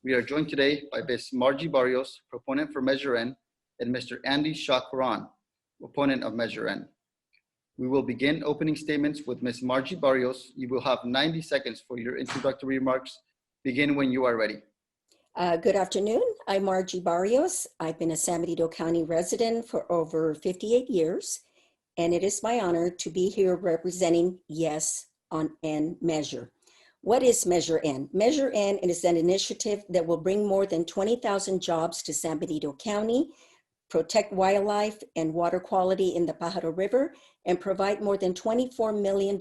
We are joined today by Ms. Margie Barrios, proponent for Measure N, and Mr. Andy Hsia-Coron, opponent of Measure N. We will begin opening statements with Ms. Margie Barrios. You will have 90 seconds for your introductory remarks. Begin when you are ready. Good afternoon. I'm Margie Barrios. I've been a San Benito County resident for over 58 years, and it is my honor to be here representing Yes on N Measure. What is Measure N? Measure N is an initiative that will bring more than 20,000 jobs to San Benito County, protect wildlife and water quality in the Pajaro River, and provide more than $24 million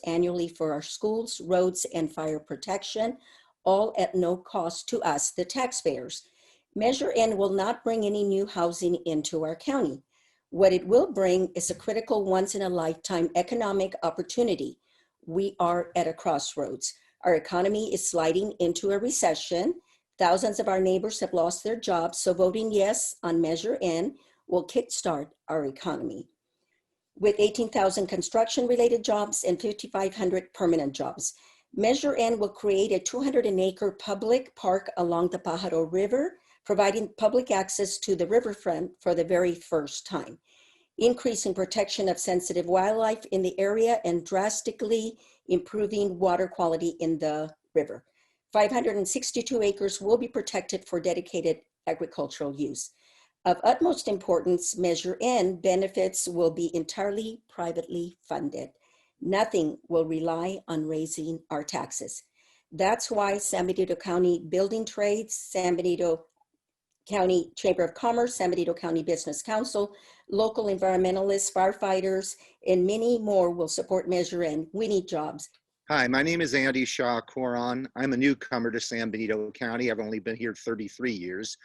annually for our schools, roads, and fire protection, all at no cost to us, the taxpayers. Measure N will not bring any new housing into our county. What it will bring is a critical once-in-a-lifetime economic opportunity. We are at a crossroads. Our economy is sliding into a recession. Thousands of our neighbors have lost their jobs, so voting yes on Measure N will kickstart our economy. With 18,000 construction-related jobs and 5,500 permanent jobs, Measure N will create a 200-acre public park along the Pajaro River, providing public access to the riverfront for the very first time, increasing protection of sensitive wildlife in the area and drastically improving water quality in the river. 562 acres will be protected for dedicated agricultural use. Of utmost importance, Measure N benefits will be entirely privately funded. Nothing will rely on raising our taxes. That's why San Benito County Building Trades, San Benito County Chamber of Commerce, San Benito County Business Council, local environmentalists, firefighters, and many more will support Measure N. We need jobs. Hi, my name is Andy Hsia-Coron. I'm a newcomer to San Benito County. I've only been here 33 years.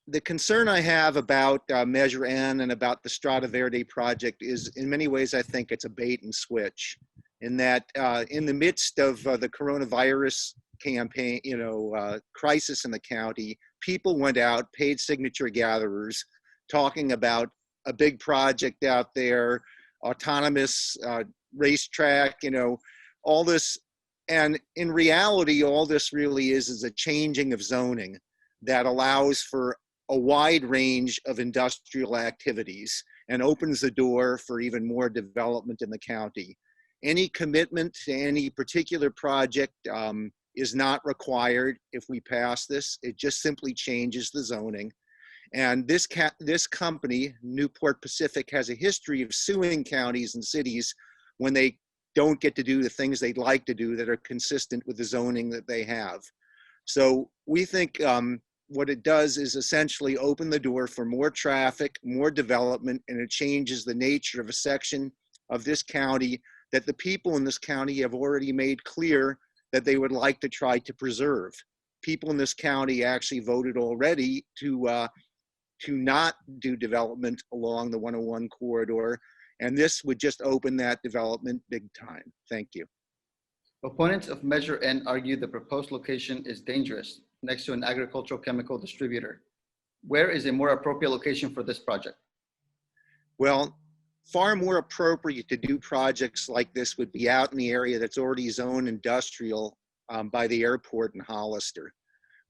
The concern I have about Measure N and about the Strada Verde project is, in many ways, I think it's a bait and switch. In that, in the midst of the coronavirus campaign, crisis in the county, people went out, paid signature gatherers, talking about a big project out there, autonomous racetrack, all this. And in reality, all this really is a changing of zoning that allows for a wide range of industrial activities and opens the door for even more development in the county. Any commitment to any particular project is not required if we pass this. It just simply changes the zoning. And this company, Newport Pacific, has a history of suing counties and cities when they don't get to do the things they'd like to do that are consistent with the zoning that they have. So we think what it does is essentially open the door for more traffic, more development, and it changes the nature of a section of this county that the people in this county have already made clear that they would like to try to preserve. People in this county actually voted already to not do development along the 101 corridor, and this would just open that development big time. Thank you. Opponents of Measure N argue the proposed location is dangerous, next to an agricultural chemical distributor. Where is a more appropriate location for this project? Well, far more appropriate to do projects like this would be out in the area that's already zoned industrial by the airport in Hollister.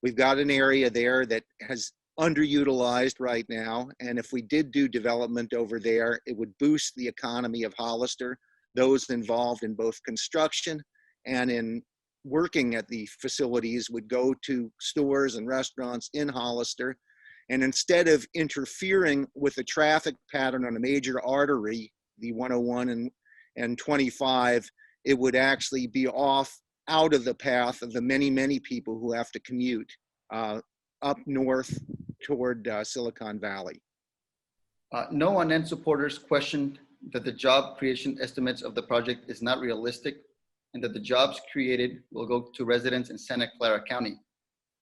We've got an area there that has underutilized right now, and if we did do development over there, it would boost the economy of Hollister, those involved in both construction and in working at the facilities would go to stores and restaurants in Hollister. And instead of interfering with the traffic pattern on a major artery, the 101 and 25, it would actually be out of the path of the many, many people who have to commute up north toward Silicon Valley. No on N supporters questioned that the job creation estimates of the project is not realistic and that the jobs created will go to residents in Santa Clara County.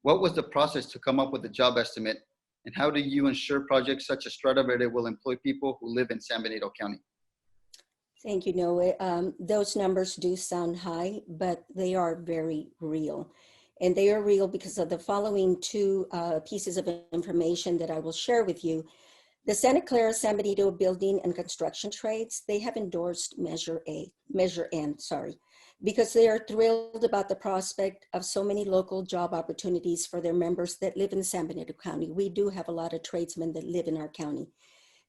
What was the process to come up with the job estimate, and how do you ensure projects such as Strada Verde will employ people who live in San Benito County? Thank you, Noah. Those numbers do sound high, but they are very real. And they are real because of the following two pieces of information that I will share with you. The Santa Clara San Benito Building and Construction Trades, they have endorsed Measure N. because they are thrilled about the prospect of so many local job opportunities for their members that live in San Benito County. We do have a lot of tradesmen that live in our county.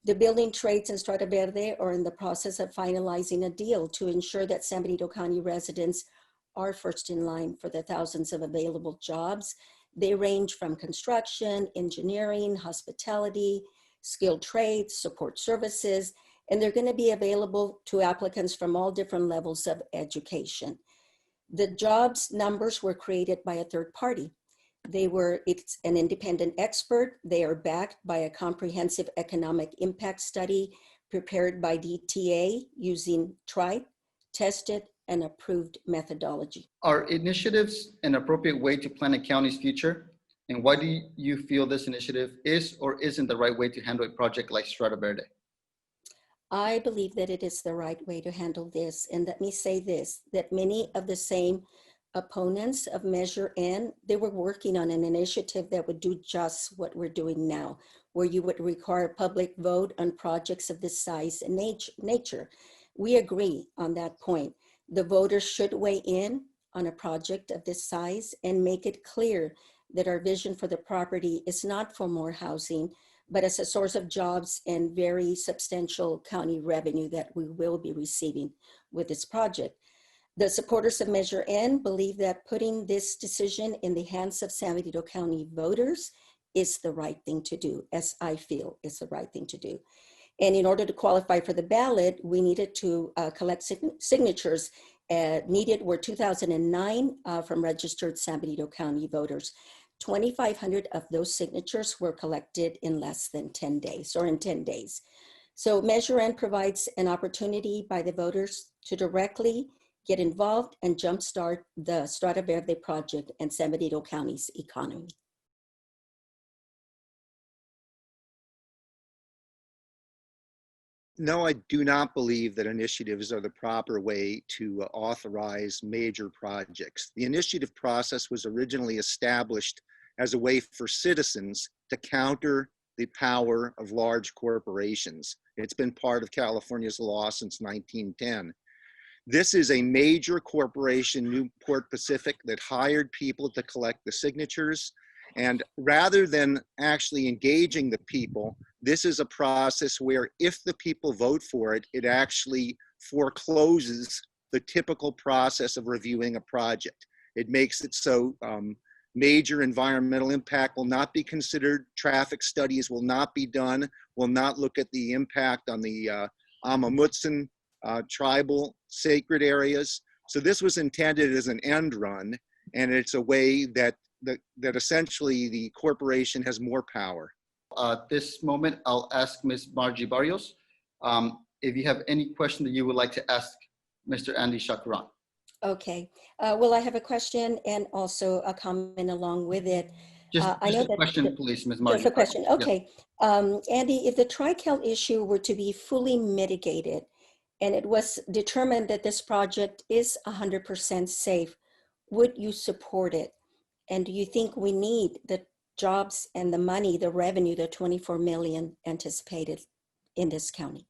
The building trades in Strada Verde are in the process of finalizing a deal to ensure that San Benito County residents are first in line for the thousands of available jobs. They range from construction, engineering, hospitality, skilled trades, support services, and they're going to be available to applicants from all different levels of education. The jobs numbers were created by a third party. It's an independent expert. They are backed by a comprehensive economic impact study prepared by DTA using tried, tested, and approved methodology. Are initiatives an appropriate way to plan a county's future? And why do you feel this initiative is or isn't the right way to handle a project like Strada Verde? I believe that it is the right way to handle this. And let me say this, that many of the same opponents of Measure N, they were working on an initiative that would do just what we're doing now, where you would require a public vote on projects of this size and nature. We agree on that point. The voters should weigh in on a project of this size and make it clear that our vision for the property is not for more housing, but as a source of jobs and very substantial county revenue that we will be receiving with this project. The supporters of Measure N believe that putting this decision in the hands of San Benito County voters is the right thing to do, as I feel is the right thing to do. And in order to qualify for the ballot, we needed to collect signatures. Needed were 2009 from registered San Benito County voters. 2,500 of those signatures were collected in less than 10 days or in 10 days. So Measure N provides an opportunity by the voters to directly get involved and jumpstart the Strada Verde project and San Benito County's economy. No, I do not believe that initiatives are the proper way to authorize major projects. The initiative process was originally established as a way for citizens to counter the power of large corporations. It's been part of California's law since 1910. This is a major corporation, Newport Pacific, that hired people to collect the signatures. And rather than actually engaging the people, this is a process where if the people vote for it, it actually forecloses the typical process of reviewing a project. It makes it so major environmental impact will not be considered, traffic studies will not be done, will not look at the impact on the Amamutsan tribal sacred areas. So this was intended as an end run, and it's a way that essentially the corporation has more power. At this moment, I'll ask Ms. Margie Barrios if you have any question that you would like to ask Mr. Andy Hsia-Coron. Okay, well, I have a question and also a comment along with it. Just I know a question, please, Ms. Margie. Just a question, okay. Yes. Andy, if the Tri-Cal issue were to be fully mitigated and it was determined that this project is 100% safe, would you support it? And do you think we need the jobs and the money, the revenue, the 24 million anticipated in this county?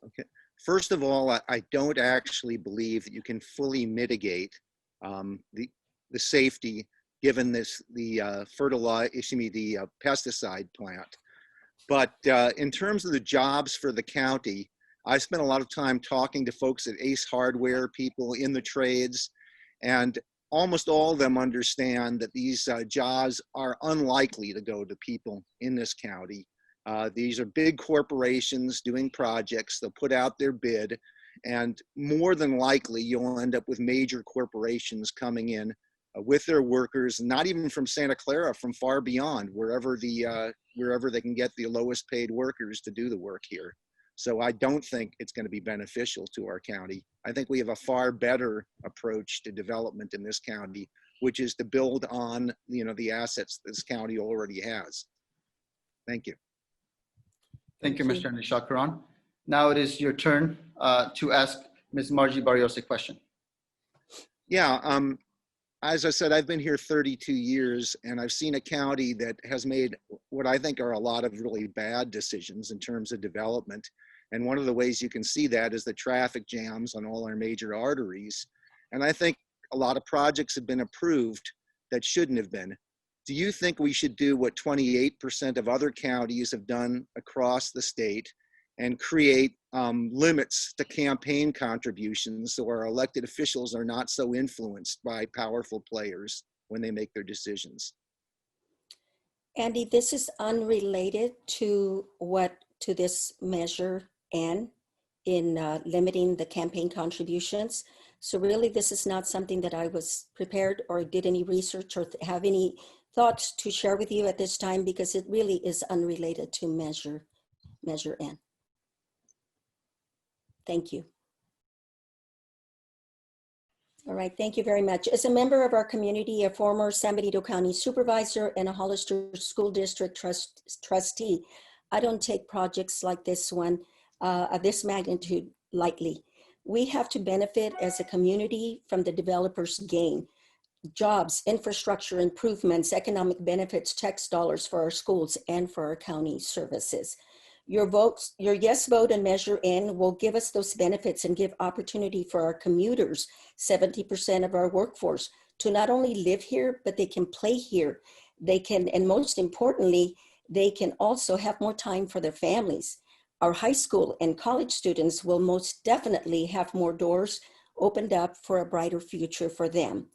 Okay. First of all, I don't actually believe that you can fully mitigate the safety given the pesticide plant. But in terms of the jobs for the county, I spent a lot of time talking to folks at Ace Hardware, people in the trades, and almost all of them understand that these jobs are unlikely to go to people in this county. These are big corporations doing projects. They'll put out their bid, and more than likely you'll end up with major corporations coming in with their workers, not even from Santa Clara, from far beyond, wherever they can get the lowest paid workers to do the work here. So I don't think it's going to be beneficial to our county. I think we have a far better approach to development in this county, which is to build on the assets this county already has. Thank you. Thank you, Mr. Andy Hsia-Coron. Now it is your turn to ask Ms. Margie Barrios a question. Yeah, as I said, I've been here 32 years, and I've seen a county that has made what I think are a lot of really bad decisions in terms of development. And one of the ways you can see that is the traffic jams on all our major arteries. And I think a lot of projects have been approved that shouldn't have been. Do you think we should do what 28% of other counties have done across the state and create limits to campaign contributions so our elected officials are not so influenced by powerful players when they make their decisions? Andy, this is unrelated to this measure N in limiting the campaign contributions. So really, this is not something that I was prepared or did any research or have any thoughts to share with you at this time, because it really is unrelated to measure N. Thank you. All right, thank you very much. As a member of our community, a former San Benito County supervisor and a Hollister School District trustee, I don't take projects like this one, of this magnitude, lightly. We have to benefit as a community from the developers' gain. Jobs, infrastructure improvements, economic benefits, tax dollars for our schools and for our county services. Your yes vote and Measure N will give us those benefits and give opportunity for our commuters, 70% of our workforce, to not only live here, but they can play here. They can, and most importantly, they can also have more time for their families. Our high school and college students will most definitely have more doors opened up for a brighter future for them.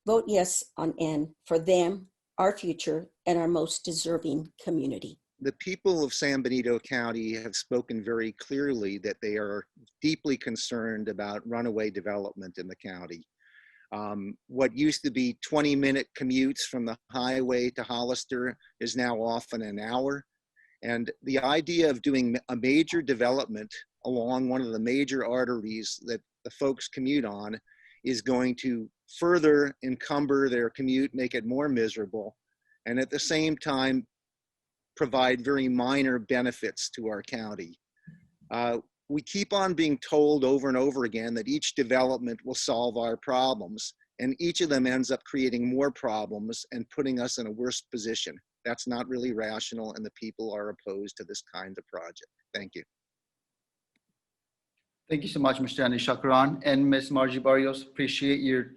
Vote yes on N for them, our future, and our most deserving community. The people of San Benito County have spoken very clearly that they are deeply concerned about runaway development in the county. What used to be 20-minute commutes from the highway to Hollister is now often an hour. And the idea of doing a major development along one of the major arteries that the folks commute on is going to further encumber their commute, make it more miserable, and at the same time provide very minor benefits to our county. We keep on being told over and over again that each development will solve our problems, and each of them ends up creating more problems and putting us in a worse position. That's not really rational, and the people are opposed to this kind of project. Thank you. Thank you so much, Mr. Andy Hsia-Coron, and Ms. Margie Barrios. Appreciate your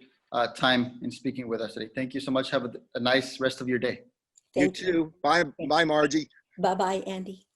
time in speaking with us today. Thank you so much. Have a nice rest of your day. Thank You too. Bye, Margie. Bye-bye, Andy.